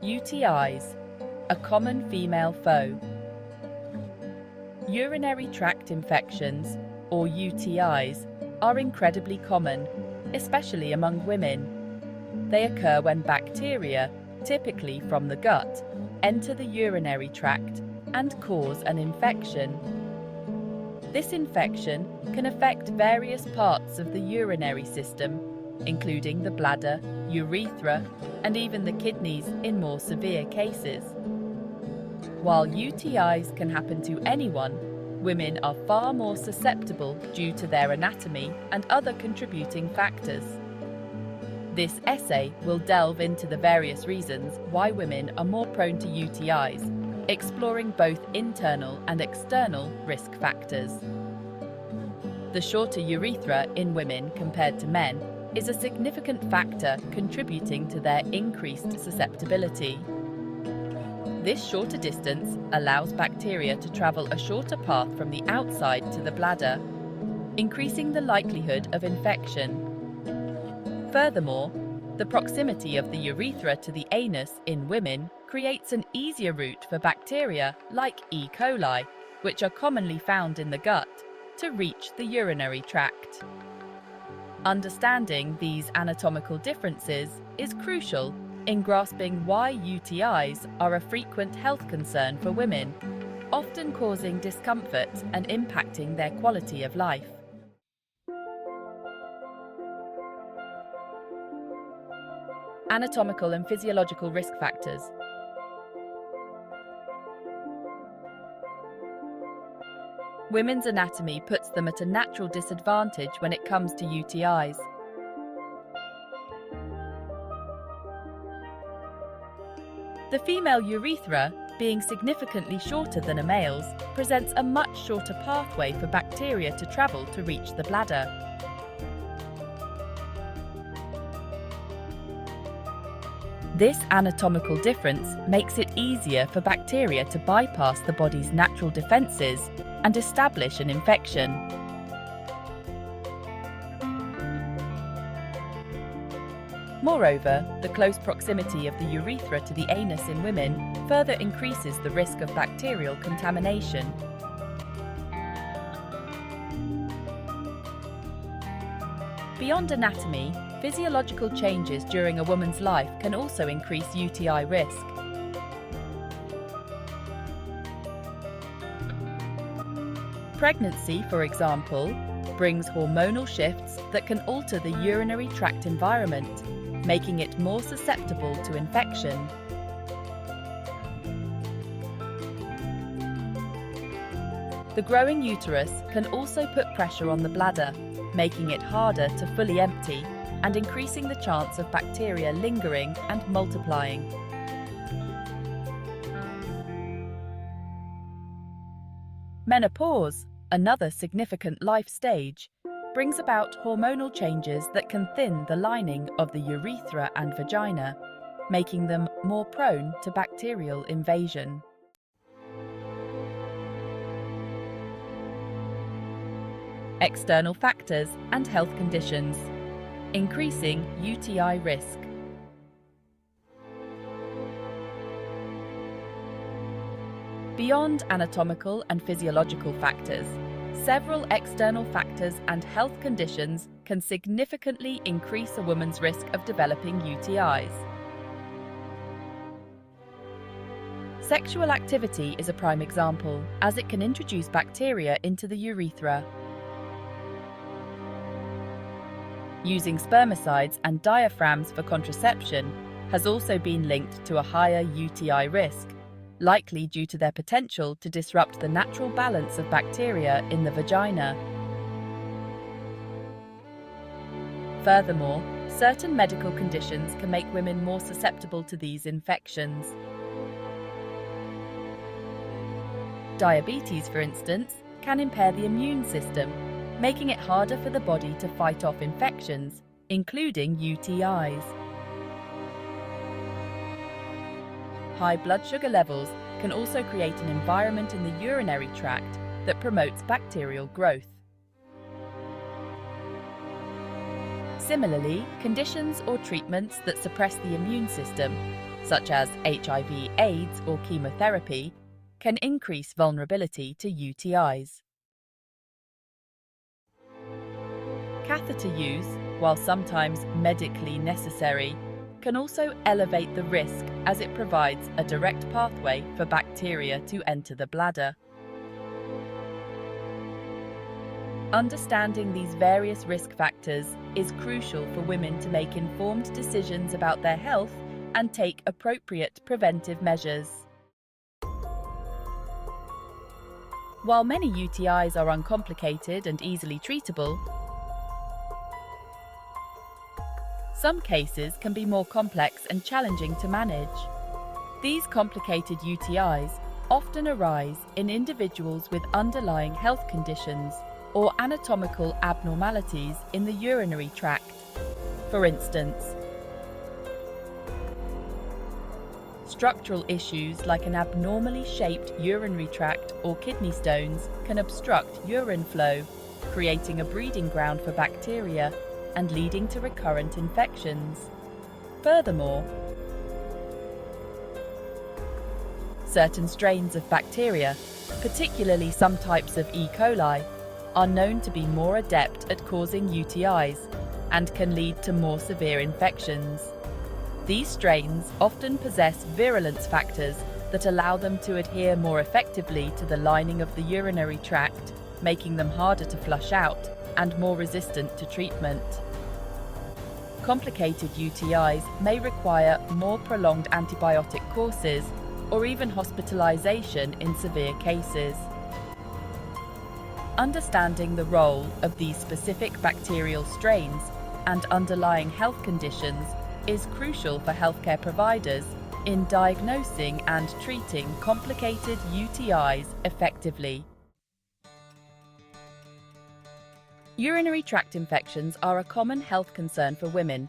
UTIs, a common female foe. Urinary tract infections, or UTIs, are incredibly common, especially among women. They occur when bacteria, typically from the gut, enter the urinary tract and cause an infection. This infection can affect various parts of the urinary system, including the bladder, urethra, and even the kidneys in more severe cases. While UTIs can happen to anyone, women are far more susceptible due to their anatomy and other contributing factors. This essay will delve into the various reasons why women are more prone to UTIs, exploring both internal and external risk factors. The shorter urethra in women compared to men is a significant factor contributing to their increased susceptibility. This shorter distance allows bacteria to travel a shorter path from the outside to the bladder, increasing the likelihood of infection. Furthermore, the proximity of the urethra to the anus in women creates an easier route for bacteria like E. coli, which are commonly found in the gut, to reach the urinary tract. Understanding these anatomical differences is crucial in grasping why UTIs are a frequent health concern for women, often causing discomfort and impacting their quality of life. Anatomical and physiological risk factors. Women's anatomy puts them at a natural disadvantage when it comes to UTIs. The female urethra, being significantly shorter than a male's, presents a much shorter pathway for bacteria to travel to reach the bladder. This anatomical difference makes it easier for bacteria to bypass the body's natural defenses and establish an infection. Moreover, the close proximity of the urethra to the anus in women further increases the risk of bacterial contamination. Beyond anatomy, physiological changes during a woman's life can also increase UTI risk. Pregnancy, for example, brings hormonal shifts that can alter the urinary tract environment, making it more susceptible to infection. The growing uterus can also put pressure on the bladder, making it harder to fully empty and increasing the chance of bacteria lingering and multiplying. Menopause, another significant life stage, brings about hormonal changes that can thin the lining of the urethra and vagina, making them more prone to bacterial invasion. External factors and health conditions, increasing UTI risk. Beyond anatomical and physiological factors, several external factors and health conditions can significantly increase a woman's risk of developing UTIs. Sexual activity is a prime example, as it can introduce bacteria into the urethra. Using spermicides and diaphragms for contraception has also been linked to a higher UTI risk, likely due to their potential to disrupt the natural balance of bacteria in the vagina. Furthermore, certain medical conditions can make women more susceptible to these infections. Diabetes, for instance, can impair the immune system, making it harder for the body to fight off infections, including UTIs. High blood sugar levels can also create an environment in the urinary tract that promotes bacterial growth. Similarly, conditions or treatments that suppress the immune system, such as HIV/AIDS or chemotherapy, can increase vulnerability to UTIs. Catheter use, while sometimes medically necessary, can also elevate the risk as it provides a direct pathway for bacteria to enter the bladder. Understanding these various risk factors is crucial for women to make informed decisions about their health and take appropriate preventive measures. While many UTIs are uncomplicated and easily treatable, some cases can be more complex and challenging to manage. These complicated UTIs often arise in individuals with underlying health conditions or anatomical abnormalities in the urinary tract. For instance, structural issues like an abnormally shaped urinary tract or kidney stones can obstruct urine flow, creating a breeding ground for bacteria and leading to recurrent infections. Furthermore, certain strains of bacteria, particularly some types of E. coli, are known to be more adept at causing UTIs and can lead to more severe infections. These strains often possess virulence factors that allow them to adhere more effectively to the lining of the urinary tract, making them harder to flush out and more resistant to treatment. Complicated UTIs may require more prolonged antibiotic courses or even hospitalization in severe cases. Understanding the role of these specific bacterial strains and underlying health conditions is crucial for healthcare providers in diagnosing and treating complicated UTIs effectively. Urinary tract infections are a common health concern for women,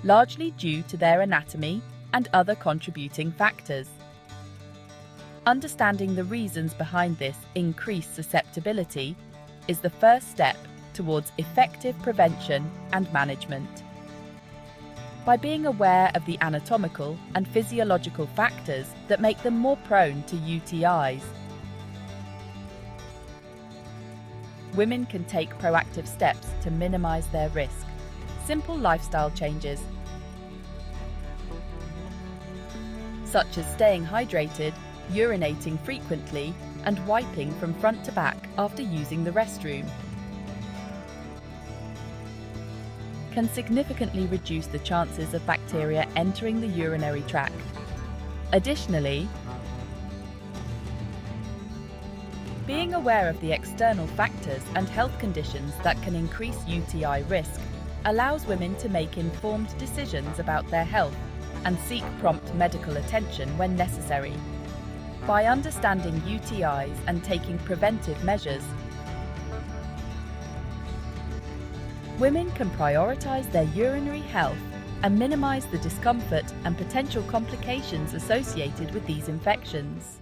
largely due to their anatomy and other contributing factors. Understanding the reasons behind this increased susceptibility is the first step towards effective prevention and management. By being aware of the anatomical and physiological factors that make them more prone to UTIs, women can take proactive steps to minimize their risk. Simple lifestyle changes, such as staying hydrated, urinating frequently, and wiping from front to back after using the restroom, can significantly reduce the chances of bacteria entering the urinary tract. Additionally, being aware of the external factors and health conditions that can increase UTI risk allows women to make informed decisions about their health and seek prompt medical attention when necessary. By understanding UTIs and taking preventive measures, women can prioritize their urinary health and minimize the discomfort and potential complications associated with these infections.